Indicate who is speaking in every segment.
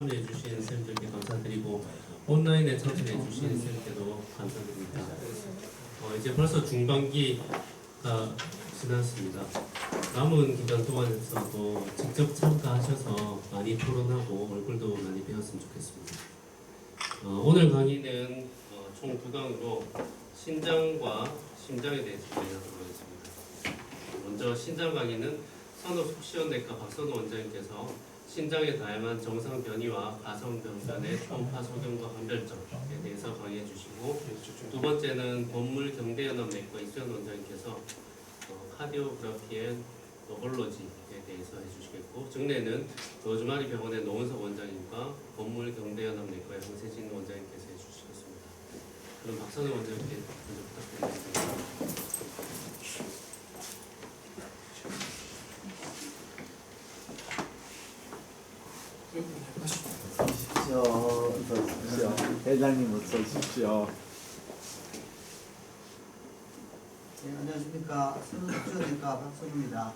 Speaker 1: 참여해주신 쌤들께 감사드리고 온라인에 참여해주신 쌤들께도 감사드립니다. 이제 벌써 중반기가 지났습니다. 남은 기간 동안에서도 직접 참가하셔서 많이 토론하고 얼굴도 많이 배웠으면 좋겠습니다. 오늘 강의는 총 2강으로 신장과 심장에 대해서 진행하도록 하겠습니다. 먼저 신장 강의는 산업속시원내과 박선우 원장님께서 신장의 다양한 정상 변이와 가성 병변의 초음파 소견과 감별점에 대해서 강의해 주시고, 두 번째는 건물경대연합내과 이수연 원장님께서 카디오그래피 앤 노볼로지에 대해서 해주시겠고, 정례는 로즈마리 병원의 노은석 원장님과 건물경대연합내과의 황세진 원장님께서 해주시겠습니다. 그럼 박선우 원장님께 먼저 부탁드리겠습니다.
Speaker 2: 회장님 어서 오십시오.
Speaker 3: 네, 안녕하십니까. 산업속시원내과 박선우입니다.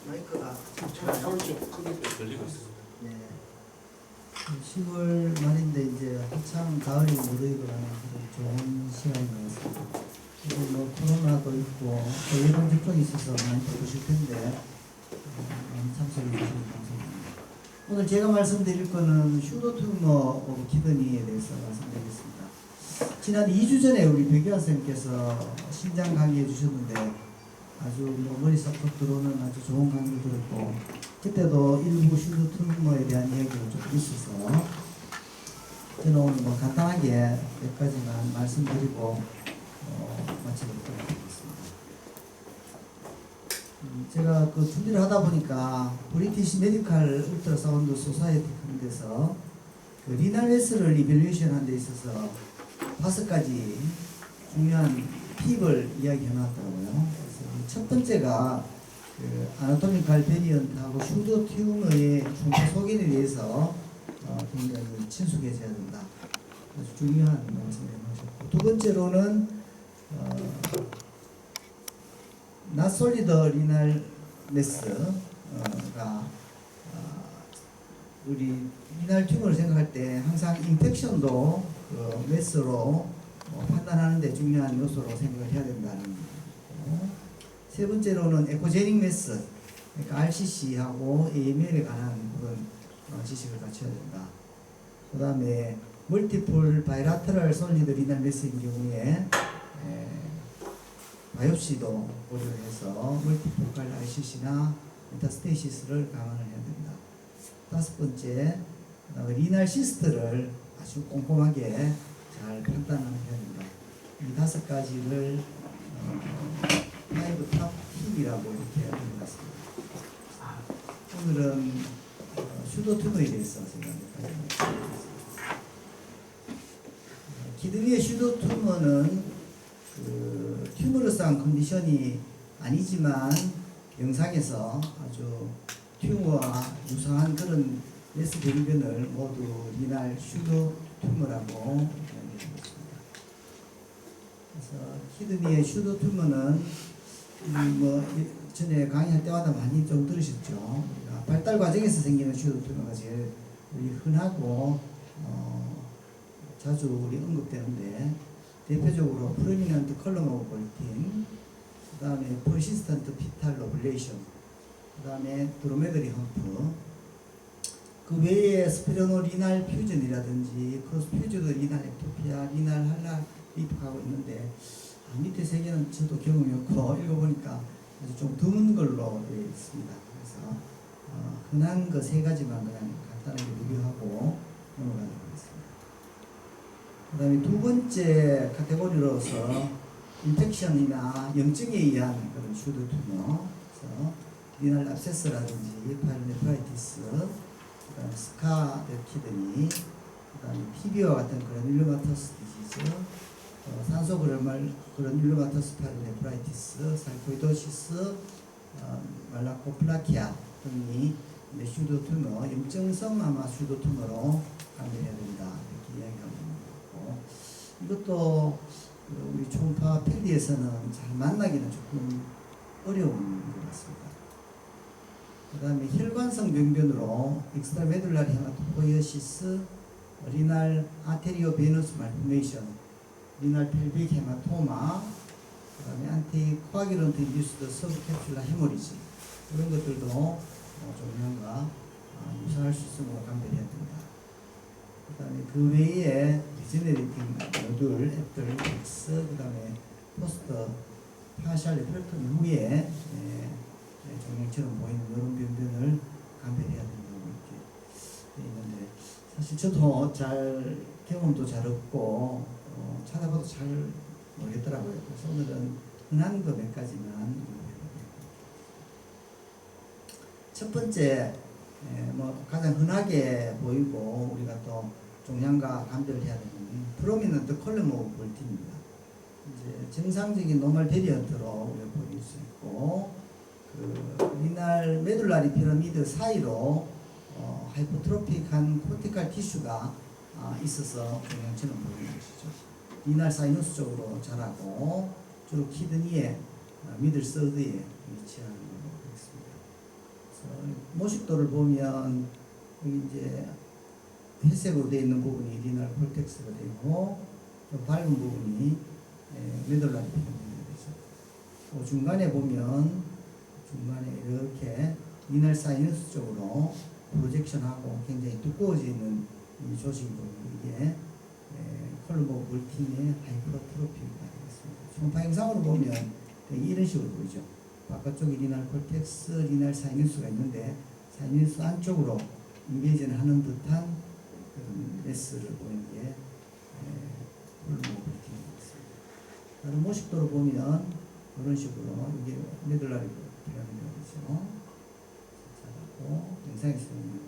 Speaker 3: 마이크가
Speaker 1: 좀 크게 들리고 있습니다.
Speaker 3: 네. 10월 말인데 이제 한참 가을이 무르익어가는 그런 좋은 시간인 것 같습니다. 그리고 뭐 코로나도 있고 또 예방 접종이 있어서 많이 바쁘실 텐데 많이 참석해 주시면 감사합니다. 오늘 제가 말씀드릴 거는 슈도튜머 키드니에 대해서 말씀드리겠습니다. 지난 2주 전에 우리 백유한 선생님께서 신장 강의해 주셨는데 아주 뭐 머리 썩 들어오는 아주 좋은 강의를 들었고, 그때도 일부 슈도튜머에 대한 이야기가 좀 있어서 저는 오늘 뭐 간단하게 몇 가지만 말씀드리고 마치도록 하겠습니다. 제가 그 준비를 하다 보니까 브리티시 메디칼 울트라사운드 소사이티 그런 데서 그 리날 웨스를 이벨루에이션 하는 데 있어서 5가지 중요한 팁을 이야기해 놨더라고요. 그래서 첫 번째가 그 아나토미칼 베리언트하고 슈도 튜머의 중파 소견에 대해서 굉장히 친숙해져야 된다. 아주 중요한 말씀을 해주셨고, 두 번째로는 나솔리드 리날 메스가 우리 리날 튜머를 생각할 때 항상 인펙션도 그 메스로 판단하는 데 중요한 요소로 생각을 해야 된다는 거고, 세 번째로는 에코제닉 메스, 그러니까 RCC하고 AML에 관한 그런 지식을 갖춰야 된다. 그 다음에 멀티플 바이라테럴 솔리드 리날 메스인 경우에 바이옵시도 고려를 해서 멀티포칼 RCC나 메타스테이시스를 감안을 해야 된다. 다섯 번째, 리날 시스트를 아주 꼼꼼하게 잘 판단을 해야 된다. 이 5가지를 5 탑 팁이라고 이렇게 해드렸습니다. 오늘은 슈도튜머에 대해서 생각해보겠습니다. 키드니의 슈도튜머는 그 튜머러스한 컨디션이 아니지만 영상에서 아주 튜머와 유사한 그런 메스 병변을 모두 리날 슈도튜머라고 이야기해봤습니다. 그래서 키드니의 슈도튜머는 뭐 전에 강의할 때마다 많이 좀 들으셨죠. 발달 과정에서 생기는 슈도튜머가 제일 흔하고 자주 우리 언급되는데, 대표적으로 프로미넌트 컬럼 오브 볼틴, 그 다음에 퍼시스턴트 피탈 로블레이션, 그 다음에 드로메더리 험프, 그 외에 스피르노리날 퓨전이라든지 크로스 퓨즈드 리날 엑토피아, 리날 할라 리프하고 있는데, 밑에 3개는 저도 경험이 없고 읽어보니까 아주 좀 드문 걸로 되어 있습니다. 그래서 흔한 그 3가지만 그냥 간단하게 리뷰하고 넘어가도록 하겠습니다. 그 다음에 두 번째 카테고리로서 인펙션이나 염증에 의한 그런 슈도튜머, 그래서 리날 압세스라든지 파일네프라이티스, 그 다음에 스카데 키드니, 그 다음에 TB와 같은 그런 일루마터스 디지즈, 산소 그라듈로마터스 파일네프라이티스, 살코이도시스, 말라코플라키아 등이 슈도튜머, 염증성 아마 슈도튜머로 감별해야 된다, 이렇게 이야기합니다. 이것도 우리 초음파 필드에서는 잘 만나기는 조금 어려운 것 같습니다. 그 다음에 혈관성 병변으로 익스트라메둘라리 헤마토포이어시스, 리날 아테리오 베너스 말포메이션, 리날 펠빅 헤마토마, 그 다음에 안티코아기런트 인듀스드 서브캡슐라 헤모리지, 이런 것들도 종양과 유사할 수 있음으로 감별해야 됩니다. 그 다음에 그 외에 리제네레이팅 노듈, 애플, X, 그 다음에 포스터 파샬 레퍼레터미 후에 종양처럼 보이는 이런 병변을 감별해야 된다고 이렇게 되어 있는데, 사실 저도 잘 경험도 잘 없고 찾아봐도 잘 모르겠더라고요. 그래서 오늘은 흔한 거 몇 가지만 해보겠습니다. 첫 번째, 뭐 가장 흔하게 보이고 우리가 또 종양과 감별해야 되는 프로미넌트 컬럼 오브 볼틴입니다. 이제 정상적인 노멀 베리언트로 우리가 보일 수 있고, 그 리날 메둘라리 피라미드 사이로 하이포트로픽한 코티칼 티슈가 있어서 종양처럼 보이는 것이죠. 리날 사이너스 쪽으로 자라고 주로 키드니의 미들 서드에 위치하는 걸로 보겠습니다. 그래서 모식도를 보면 여기 이제 회색으로 되어 있는 부분이 리날 콜텍스가 되고, 좀 밝은 부분이 메둘라리 피라미드가 되죠. 그 중간에 보면 중간에 이렇게 리날 사이너스 쪽으로 프로젝션하고 굉장히 두꺼워져 있는 이 조직이 보이는 이게 컬럼 오브 볼틴의 하이퍼트로피가 되겠습니다. 초음파 영상으로 보면 이런 식으로 보이죠. 바깥쪽에 리날 콜텍스, 리날 사이너스가 있는데 사이너스 안쪽으로 인베이전을 하는 듯한 그런 매스를 보이는 게 컬럼 오브 볼틴이 되겠습니다. 다른 모식도로 보면 이런 식으로 이게 메둘라리 피라미드가 되죠. 자라고 영상에서 보면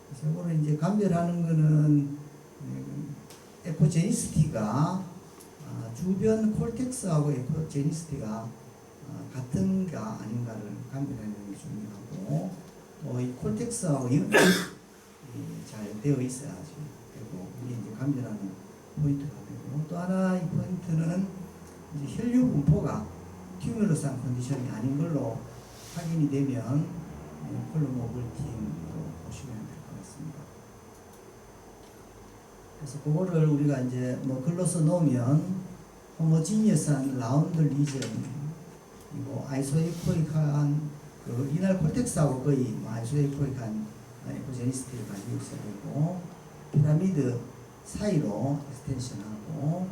Speaker 3: 그래서 이거를 이제 감별하는 거는 에코제니스티가 주변 콜텍스하고 에코제니스티가 같은가 아닌가를 감별하는 게 중요하고, 또 이 콜텍스하고 연결이 잘 되어 있어야지 되고, 이게 이제 감별하는 포인트가 되고, 또 하나 이 포인트는 이제 혈류 분포가 튜머러스한 컨디션이 아닌 걸로 확인이 되면 컬럼 오브 볼틴으로 보시면 될 것 같습니다. 그래서 그거를 우리가 이제 뭐 글로 써놓으면 호모지니어스한 라운드 리전이고, 아이소에코익한 그 리날 콜텍스하고 거의 뭐 아이소에코익한 에코제니스티를 가지고 있어야 되고, 피라미드 사이로 익스텐션하고,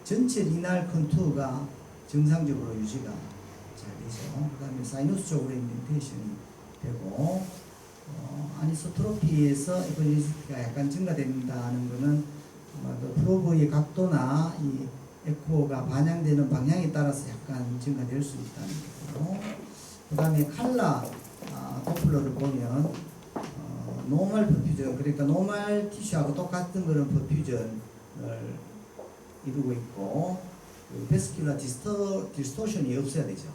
Speaker 3: 전체 리날 컨투어가 정상적으로 유지가 잘 되죠. 그 다음에 사이너스 쪽으로 인덴테이션이 되고, 아니소트로피에서 에코제니스티가 약간 증가된다는 것은 그 프로브의 각도나 이 에코가 반영되는 방향에 따라서 약간 증가될 수 있다는 거고, 그 다음에 칼라 도플러를 보면 노멀 퍼퓨전, 그러니까 노멀 티슈하고 똑같은 그런 퍼퓨전을 이루고 있고, 그 베스큘라 디스토션이 없어야 되죠.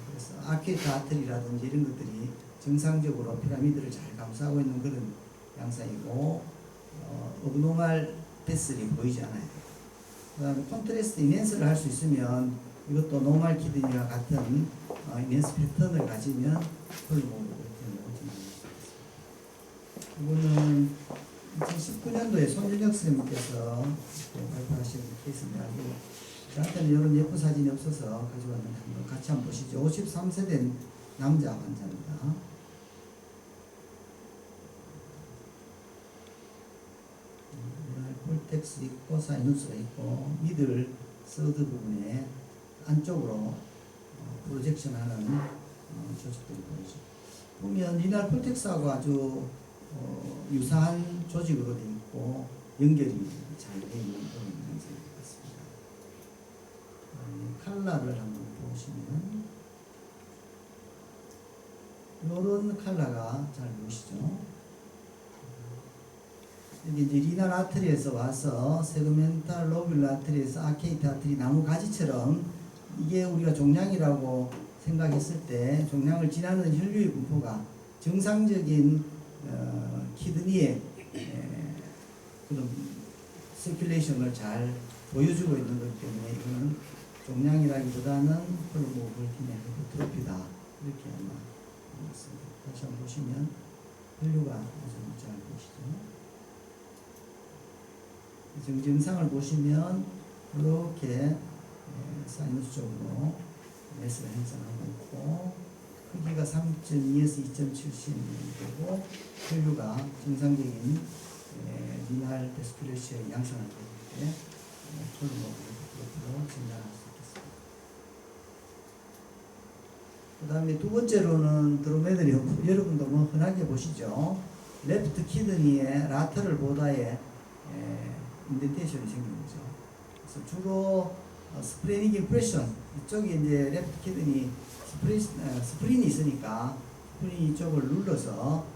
Speaker 3: 그래서 아케이트 아트리라든지 이런 것들이 정상적으로 피라미드를 잘 감싸고 있는 그런 양상이고, 업노멀 베슬이 보이지 않아요. 그 다음에 콘트레스트 이넨스를 할 수 있으면 이것도 노멀 키드니와 같은 이넨스 패턴을 가지면 컬럼 오브 볼틴으로 진행할 수 있습니다. 이거는 2019년도에 손준혁 선생님께서 발표하신 케이스인데, 저한테는 이런 예쁜 사진이 없어서 가져왔는데 한번 같이 한번 보시죠. 53세 된 남자 환자입니다. 콜텍스 있고 사이너스가 있고, 미들 서드 부분에 안쪽으로 프로젝션하는 조직들이 보이죠. 보면 리날 콜텍스하고 아주 유사한 조직으로 되어 있고 연결이 잘 되어 있는 그런 현상이 같습니다. 칼라를 한번 보시면 이런 칼라가 잘 보이시죠? 여기 이제 리날 아트리에서 와서 세그멘탈 로뷸럴 아트리에서 아케이트 아트리 나무 가지처럼, 이게 우리가 종양이라고 생각했을 때 종양을 지나는 혈류의 분포가 정상적인 키드니의 그런 서큘레이션을 잘 보여주고 있는 것 때문에 이거는 종양이라기보다는 컬럼 오브 볼틴의 하이퍼트로피다 이렇게 아마 있습니다. 다시 한번 보시면 혈류가 아주 잘 보시죠. 증상을 보시면 이렇게 사이너스 쪽으로 매스가 형성하고 있고 크기가 3.2에서 2.7cm 되고 혈류가 정상적인 리날 데스플레시아의 양상을 보일 때 콜로노그래프로 진단할 수 있겠습니다. 그 다음에 두 번째로는 드로메드리 험프. 여러분도 뭐 흔하게 보시죠. 레프트 키드니의 라테럴 보다에 인덴테이션이 생긴 거죠. 그래서 주로 스프레닉 임프레션 이쪽에 이제 레프트 키드니 스프린이 있으니까 스프린이 이쪽을 눌러서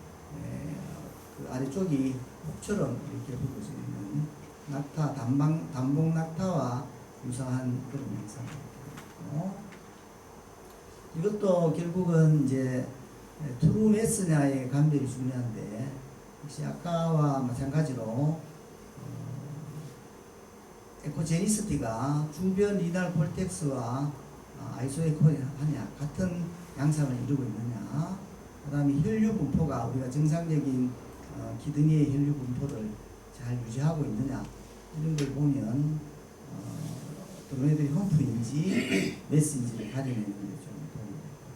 Speaker 3: 그 아래쪽이 혹처럼 이렇게 굵어져 있는 낙타 단봉 낙타와 유사한 그런 양상이고 이것도 결국은 이제 트루메스냐의 감별이 중요한데 역시 아까와 마찬가지로 에코제니스티가 주변 리날 콜텍스와 아이소에코하냐 같은 양상을 이루고 있느냐 그 다음에 혈류 분포가 우리가 정상적인 기둥의 혈류 분포를 잘 유지하고 있느냐 이런 걸 보면 드로메드리 험프인지 메스인지를 가려내는 데 좀 도움이 될 것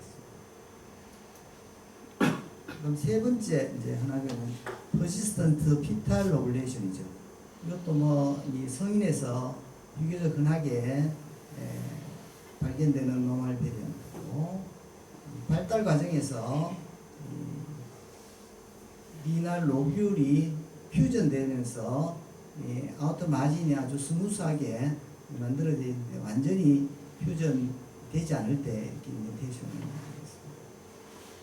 Speaker 3: 같습니다. 그럼 세 번째 이제 하나는 퍼시스턴트 피탈 로블레이션이죠. 이것도 뭐 이 성인에서 비교적 흔하게 발견되는 노말 베리언트고 발달 과정에서 리날 로뷸리 퓨전되면서 아우터 마진이 아주 스무스하게 만들어져 있는데 완전히 퓨전되지 않을 때 이렇게 인덴테이션을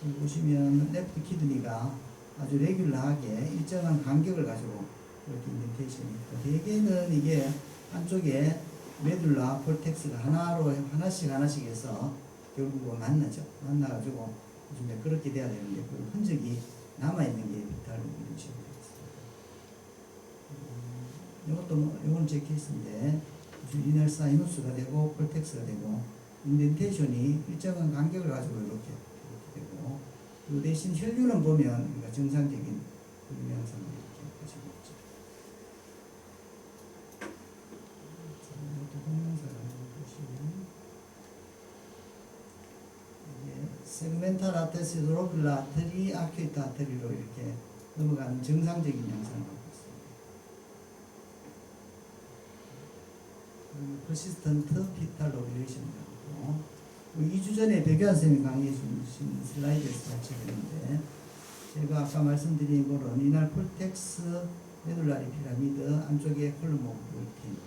Speaker 3: 만들겠습니다. 보시면 레프트 키드니가 아주 레귤러하게 일정한 간격을 가지고 이렇게 인덴테이션이 있고 대개는 이게 한쪽에 메둘라 콜텍스가 하나씩 해서 결국은 만나죠. 만나가지고 요즘에 그렇게 돼야 되는데 그 흔적이 남아있는 게 비탈 로뷸리션 되겠습니다. 이건 제 케이스인데 리널 사이누스가 되고 콜텍스가 되고 인덴테이션이 일정한 간격을 가지고 이렇게 되고 그 대신 혈류는 보면 우리가 정상적인 혈류 양상을 이렇게 가지고 있죠. 동영상을 보시면 세그멘탈 아테시 로빌라 아테리 아큐이트 아테리로 이렇게 넘어가는 정상적인 양상을 갖고 있습니다. 퍼시스턴트 피탈 로빌레이션이라고 2주 전에 백유한 선생님이 강의해 주신 슬라이드에서 같이 했는데 제가 아까 말씀드린 거는 리날 콜텍스 메둘라리 피라미드 안쪽에 콜럼 오브 볼틴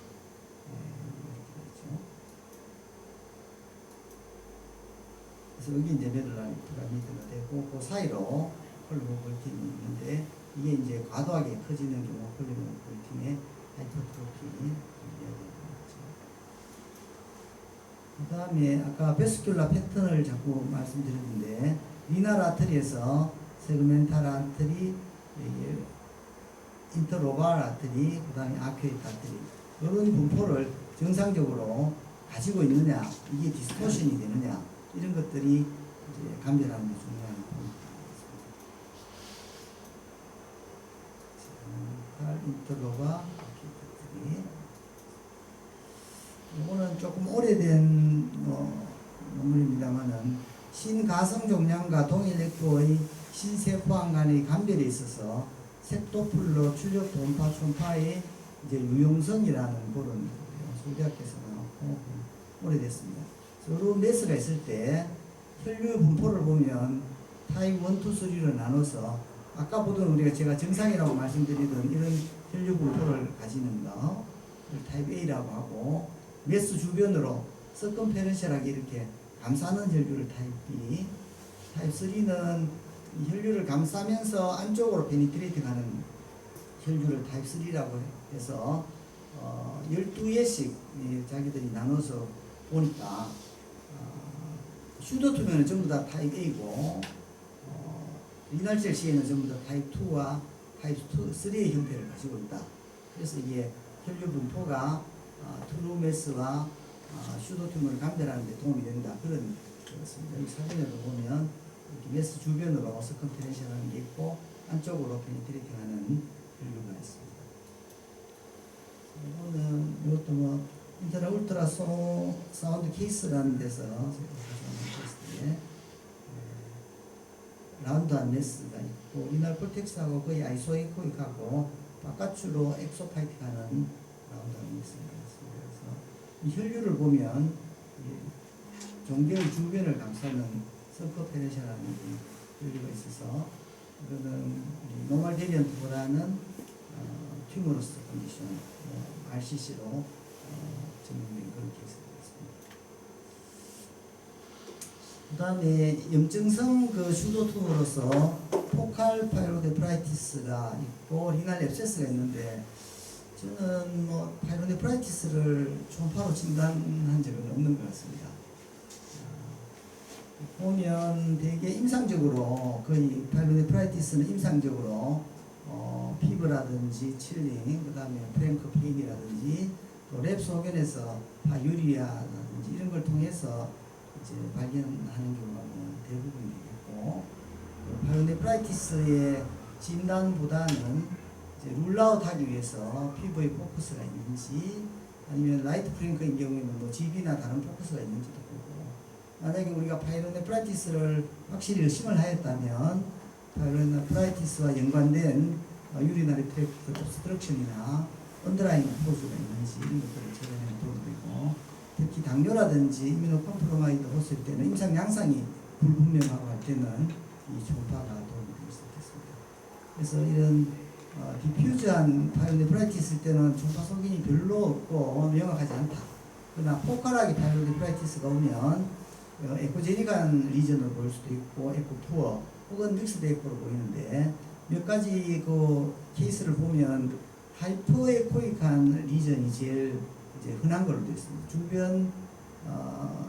Speaker 3: 그래서 여기 이제 메둘라리 피라미드가 되고 그 사이로 콜럼 오브 볼틴이 있는데 이게 이제 과도하게 커지는 경우 콜럼 오브 볼틴의 하이퍼트로피 그 다음에 아까 베스큘라 패턴을 자꾸 말씀드렸는데 리날 아트리에서 세그멘탈 아트리, 인터로발 아트리, 그 다음에 아큐이트 아트리 이런 분포를 정상적으로 가지고 있느냐 이게 디스토션이 되느냐 이런 것들이 이제 감별하는 게 중요한 포인트입니다. 인터로바 아큐이트 아트리 이거는 조금 오래된 논문입니다만은 신가성 종양과 동일렉토의 신세포암 간의 감별에 있어서 색도플러 출력 동파 촌파의 이제 유용성이라는 그런 소대학교에서 나왔고 오래됐습니다. 서로 매스가 있을 때 혈류 분포를 보면 타입 1, 2, 3로 나눠서 아까 보던 우리가 제가 정상이라고 말씀드리던 이런 혈류 분포를 가지는 거 타입 A라고 하고 메스 주변으로 서컴페런셜하게 이렇게 감싸는 혈류를 타입 B, 타입 3는 혈류를 감싸면서 안쪽으로 페니트레이트 가는 혈류를 타입 3라고 해서 12개씩 자기들이 나눠서 보니까 슈도투면은 전부 다 타입 A고 리날셀 시에는 전부 다 타입 2와 타입 3의 형태를 가지고 있다. 그래서 이게 혈류 분포가 트루메스와 슈도투머를 감별하는 데 도움이 된다. 그런 그렇습니다. 이 사진에도 보면 이렇게 메스 주변으로 서컴페렌셜하는 게 있고 안쪽으로 페니트레이팅하는 혈류가 있습니다. 이거는 이것도 뭐 인터넷 울트라 사운드 케이스라는 데서 테스트에 라운드한 메스가 있고 이날 폴텍스하고 거의 아이소이코익하고 바깥으로 엑소파이틱하는 라운드한 메스가 있습니다. 그래서 이 혈류를 보면 종결 주변을 감싸는 서커페렌셜하는 혈류가 있어서 이거는 노멀 베리언트보다는 튜머러스 컨디션 RCC로 증명된 그런 케이스가 있습니다. 그 다음에 염증성 그 슈도 tumor로서 포칼 파이로네프라이티스가 있고 리날 앱세스가 있는데 저는 뭐 파이로네프라이티스를 초음파로 진단한 적은 없는 것 같습니다. 보면 되게 임상적으로 거의 파이로네프라이티스는 임상적으로 피부라든지 칠링, 그 다음에 프랭크 페인이라든지 또 랩 소견에서 파유리아라든지 이런 걸 통해서 이제 발견하는 경우가 대부분 되겠고 파이로네프라이티스의 진단보다는 이제 룰아웃 하기 위해서 피부에 포커스가 있는지 아니면 라이트 프랭크인 경우에는 뭐 GB나 다른 포커스가 있는지도 보고 만약에 우리가 파이로네프라이티스를 확실히 의심을 하였다면 파이로네프라이티스와 연관된 유리나리 트랙트 옵스트럭션이나 언더라인 호수가 있는지 이런 것들을 찾아내는 도움이 되고 특히 당뇨라든지 이뮤노 컴프로마이드 호수일 때는 임상 양상이 불분명하고 할 때는 이 초음파가 도움이 될 수 있겠습니다. 그래서 이런 디퓨즈한 파이로네프라이티스일 때는 초음파 소견이 별로 없고 명확하지 않다. 그러나 포칼하게 파이로네프라이티스가 오면 에코제닉한 리전을 볼 수도 있고 에코푸어 혹은 믹스드 에코로 보이는데 몇 가지 그 케이스를 보면 하이퍼에코익한 리전이 제일 이제 흔한 걸로 되어 있습니다. 주변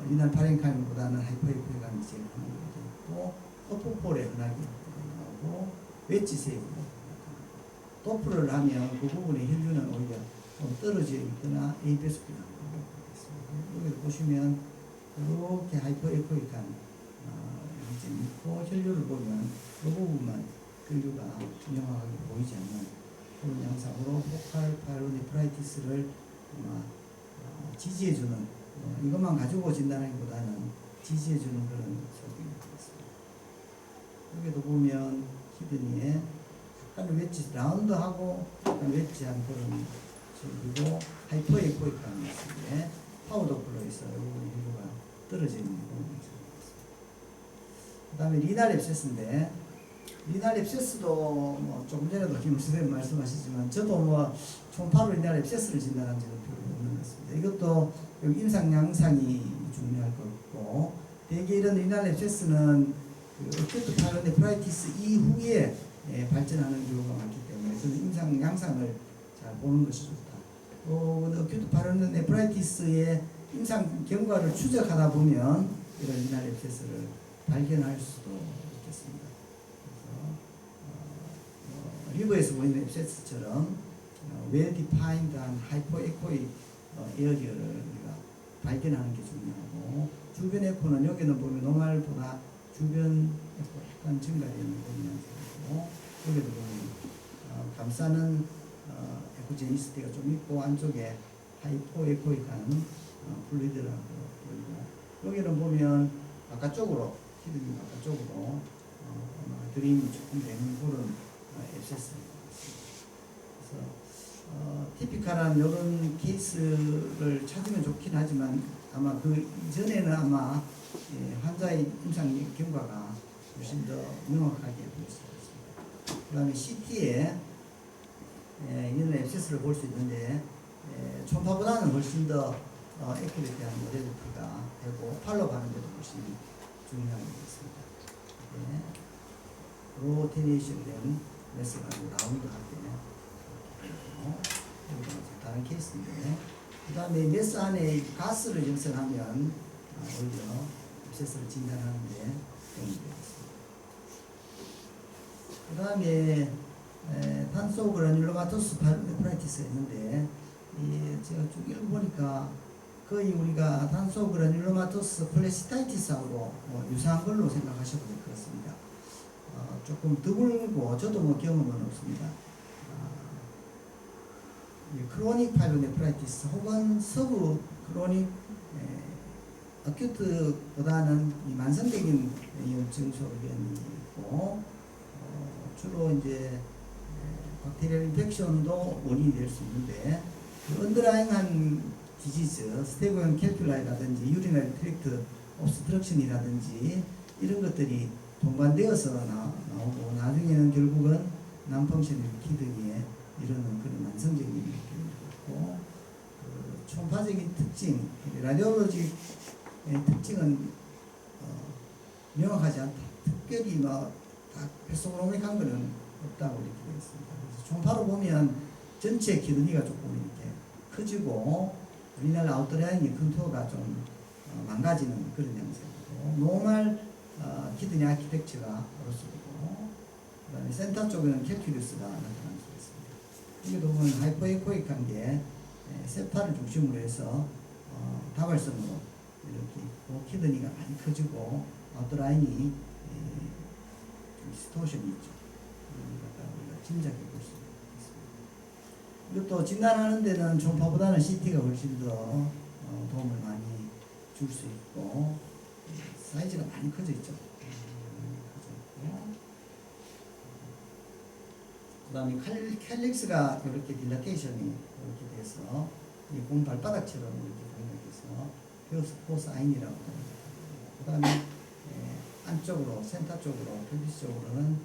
Speaker 3: 유난 파렌카임보다는 하이퍼에코익한 제일 흔한 걸로 되어 있고 어포폴에 흔하게 나오고 웨지세이브 도프를 하면 그 부분의 혈류는 오히려 좀 떨어져 있거나 에이베스크가 나오고 있습니다. 여기 보시면 이렇게 하이퍼에코익한 리전이 있고 혈류를 보면 그 부분만 혈류가 명확하게 보이지 않는 그런 양상으로 포칼 파이로네프라이티스를 지지해주는 이것만 가지고 진단하기보다는 지지해주는 그런 소견이 되겠습니다. 여기도 보면 히드니에 약간 웨지 라운드하고 약간 웨지한 그런 그리고 하이퍼에코익한 모습에 파우더 컬러에서 이 혈류가 떨어져 있는 그런 모습이 있습니다. 그 다음에 리날 앱세스인데 리날 앱세스도 뭐 조금 전에도 김 선생님 말씀하시지만 저도 뭐 초음파로 리날 앱세스를 진단한 적은 별로 없는 것 같습니다. 이것도 여기 임상 양상이 중요할 것 같고 대개 이런 리날 앱세스는 그 어큐트 파이로네프라이티스 이후에 발전하는 경우가 많기 때문에 저는 임상 양상을 잘 보는 것이 좋다. 또 어큐트 파이로네프라이티스의 임상 경과를 추적하다 보면 이런 리날 앱세스를 발견할 수도 있겠습니다. 리버에서 보이는 앱세스처럼 well-defined한 하이퍼에코익 에어리어를 우리가 발견하는 게 중요하고 주변 에코는 여기는 보면 노말보다 주변 에코 약간 증가되는 그런 양상이고 여기도 보면 감싸는 에코제니스티가 좀 있고 안쪽에 하이퍼에코익한 플루이드라고 보이고 여기는 보면 바깥쪽으로 히든이 바깥쪽으로 드림이 조금 되는 그런 앱세스입니다. 그래서 티피컬한 이런 케이스를 찾으면 좋긴 하지만 아마 그 이전에는 아마 환자의 임상 경과가 훨씬 더 명확하게 볼 수 있습니다. 그 다음에 CT에 이런 앱세스를 볼 수 있는데 초음파보다는 훨씬 더 에큐레이트한 모델리티가 되고 팔로우하는 데도 훨씬 중요하게 있습니다. 로테이션 된 메스가 라운드하게 다른 케이스인데 그 다음에 메스 안에 가스를 형성하면 오히려 앱세스를 진단하는 데 도움이 되겠습니다. 그 다음에 탄소 그라듈로마토스 파이로네프라이티스가 있는데 제가 쭉 읽어보니까 거의 우리가 단소 그라뉰로마토스 콜레시타이티스하고 유사한 걸로 생각하셔도 될 것 같습니다. 조금 드물고 저도 뭐 경험은 없습니다. 크로닉 파이로네프라이티스 혹은 서브 크로닉 어큐트보다는 이 만성적인 염증 소견이 있고 주로 이제 박테리얼 인펙션도 원인이 될 수 있는데 그 언더라잉한 디지즈, 스테고형 캘큘라이라든지 유리너리 트랙트 옵스트럭션이라든지 이런 것들이 동반되어서 나오고 나중에는 결국은 난펑션의 키드니에 이르는 그런 만성적인 느낌이 있고 그 총파적인 특징, 라디올로직의 특징은 명확하지 않다. 특별히 뭐 다 패소그로믹한 거는 없다고 이렇게 되어 있습니다. 그래서 총파로 보면 전체 키드니가 조금 이렇게 커지고 우리나라 아웃라인의 컨투어가 좀 망가지는 그런 양상이고 노멀 키드니 아키텍처가 어로스고 그다음에 센터 쪽에는 캘큘리스가 나타날 수 있습니다. 여기도 보면 하이퍼에코익한 게 세파를 중심으로 해서 다발성으로 이렇게 있고 키드니가 많이 커지고 아웃라인이 디스토션이 있죠. 우리가 짐작해 볼 수 있습니다. 이것도 진단하는 데는 초음파보다는 CT가 훨씬 더 도움을 많이 줄 수 있고 사이즈가 많이 커져 있죠. 그 다음에 캘릭스가 이렇게 딜라테이션이 이렇게 돼서 이 공 발바닥처럼 이렇게 보이면서 포사인이라고 합니다. 그 다음에 안쪽으로 센터 쪽으로 펠비스 쪽으로는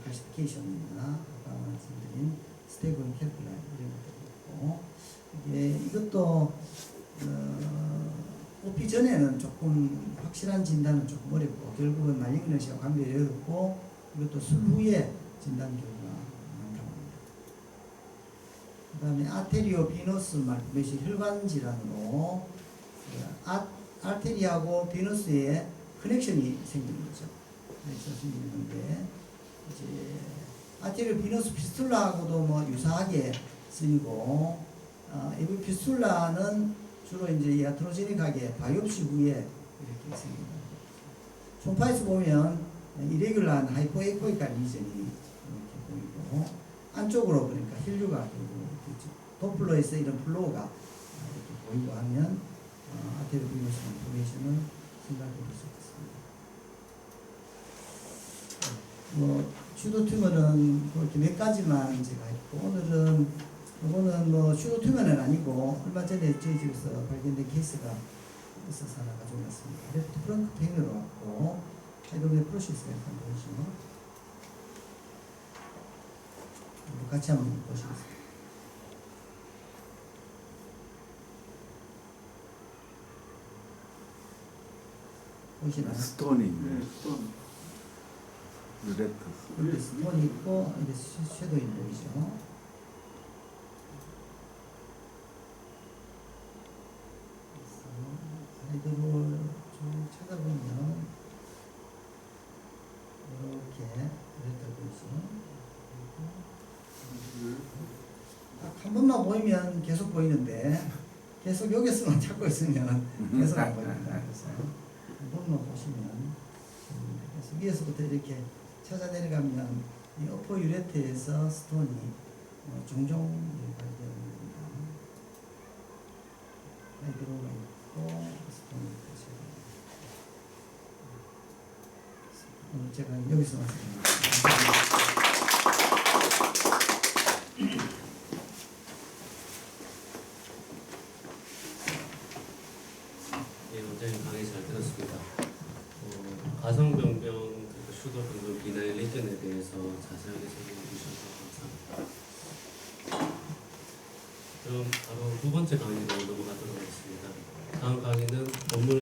Speaker 3: 칼시피케이션이나 아까 말씀드린 스테이블 캘큘라 이런 것들이 있고 이것도 뽑기 전에는 조금 확실한 진단은 조금 어렵고 결국은 말링너시와 관계가 어렵고 이것도 수후에 진단 결과가 많다고 합니다. 그 다음에 아테리오 비너스 말씀이 혈관 질환으로 아테리하고 비너스에 커넥션이 생기는 거죠. 그래서 생기는데 이제 아테리오 비너스 피스툴라하고도 뭐 유사하게 쓰이고 이 피스툴라는 주로 이제 야트로제닉하게 바이옵시 후에 이렇게 생깁니다. 총파에서 보면 이레귤러한 하이포에코이칼 리전이 이렇게 보이고 안쪽으로 그러니까 혈류가 이렇게 도플러에서 이런 플로우가 이렇게 보이고 하면 아테리오 비너스 인포메이션을 생각해 볼 수 있습니다. 뭐 슈도 튜머는 그렇게 몇 가지만 제가 했고 오늘은 이거는 뭐 슈도 튜머는 아니고 얼마 전에 저희 집에서 발견된 케이스가 있어서 하나 가져왔습니다. 레프트 프렁크 페인으로 왔고 하이드로네 프로시스가 약간 보이시죠? 같이 한번 보시겠습니다. 보시나요?
Speaker 2: 스톤이 있네. 루레트.
Speaker 3: 이렇게 스톤이 있고 이렇게 섀도우이 보이죠? 아이들을 좀 찾아보면 이렇게 보이죠? 한 번만 보이면 계속 보이는데 계속 여기서만 찾고 있으면 계속 안 보입니다. 그래서 한 번만 보시면 그래서 위에서부터 이렇게 찾아 내려가면 이 어퍼 유레트에서 스톤이 종종 발견됩니다. 하이드로가 있고 스톤이 있고 오늘 제가 여기서 말씀드립니다.
Speaker 1: 예, 원장님 강의 잘 들었습니다. 가성병변 슈도병변 비나일 리전에 대해서 자세하게 설명해 주셔서 감사합니다. 그럼 바로 두 번째 강의로 넘어가도록 하겠습니다. 다음 강의는 건물